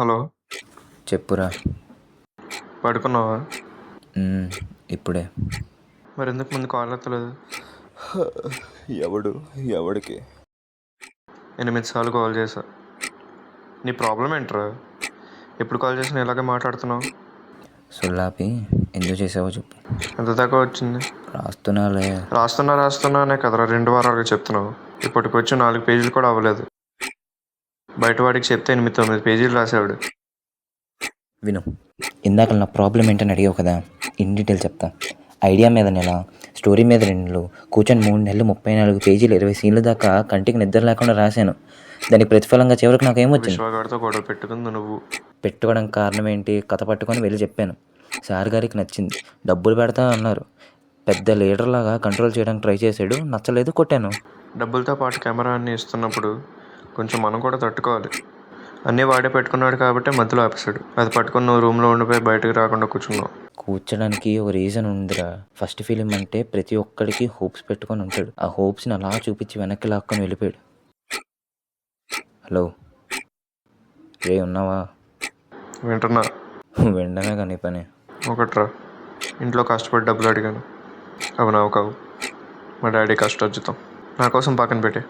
Hello. చెప్పురా. పడుకున్నావా? ఇప్పుడే. మరి ఎందుకు ముందు కాల్ ఎత్తలేదు? ఎవడికి 8 సార్లు కాల్ చేశా. నీ ప్రాబ్లం ఏంట్రా? ఎప్పుడు కాల్ చేసినా ఇలాగే మాట్లాడుతున్నావు. సొల్లాపి ఎందుకు చేసావో చెప్పు. ఎంత దాకా వచ్చింది? రాస్తున్నాలే. రాస్తున్నానే కదరా 2 వారాలుగా చెప్తున్నావు. ఇప్పటికి వచ్చి 4 పేజీలు కూడా అవ్వలేదు. బయట వాడికి చెప్తే 8-9 పేజీలు రాసేవాడు. విను, ఇందాక నా ప్రాబ్లం ఏంటని అడిగావు కదా, ఇన్ డీటెయిల్ చెప్తా. ఐడియా మీద నెల, స్టోరీ మీద 2 నెలలు, కూర్చొని 3 నెలలు 34 పేజీలు 20 సీన్ల దాకా కంటికి నిద్ర లేకుండా రాశాను. దానికి ప్రతిఫలంగా చివరికి నాకేమొచ్చింది? విశ్వగాడితో గొడవ పెట్టుకుంది నువ్వు. పెట్టుకోవడానికి కారణం ఏంటి? కథ పట్టుకొని వెళ్ళి చెప్పాను. సార్ గారికి నచ్చింది, డబ్బులు పెడతా అన్నారు. పెద్ద లీడర్ లాగా కంట్రోల్ చేయడానికి ట్రై చేశాడు, నచ్చలేదు, కొట్టాను. డబ్బులతో పాటు కెమెరా అన్నీ ఇస్తున్నప్పుడు కొంచెం మనం కూడా తట్టుకోవాలి. అన్నీ వాడే పెట్టుకున్నాడు కాబట్టి మధ్యలో ఆపేశాడు. అది పట్టుకుని నువ్వు రూమ్లో ఉండిపోయి బయటకు రాకుండా కూర్చున్నావు. కూర్చోడానికి ఒక రీజన్ ఉందిరా. ఫస్ట్ ఫిలిం అంటే ప్రతి ఒక్కడికి హోప్స్ పెట్టుకొని ఉంటాడు. ఆ హోప్స్ని అలా చూపించి వెనక్కి లాక్కొని వెళ్ళిపోయాడు. హలో రే, ఉన్నావా? వింటున్నా. వెంటనే కానీ పని ఒకట్రా, ఇంట్లో కష్టపడి డబ్బులు అడిగాను. అవి నావు కావు, మా డాడీ కష్టోర్జితం. నా కోసం పక్కన పెట్టే.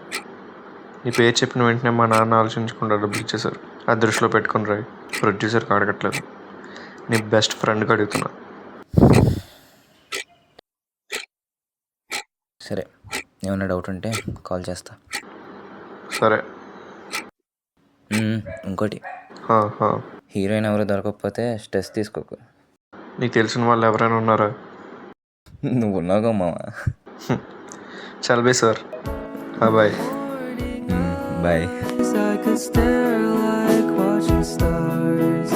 నీ పేరు చెప్పిన వెంటనే మా నాన్న ఆలోచించకుండా డబ్బులు ఇచ్చేశారు. ఆ దృష్టిలో పెట్టుకుని రాయి. ప్రొడ్యూసర్కి అడగట్లేదు, నీ బెస్ట్ ఫ్రెండ్కి అడుగుతున్నా. సరే, ఏమన్నా డౌట్ ఉంటే కాల్ చేస్తా. సరే. ఇంకోటి, హా, హా. హీరోయిన్ ఎవరు దొరకకపోతే స్ట్రెస్ తీసుకోకు. నీకు తెలిసిన వాళ్ళు ఎవరైనా ఉన్నారా? నువ్వు ఉన్నావుగా మావా. చల్బీ sir. Bye. Bye. I could stare like watching stars.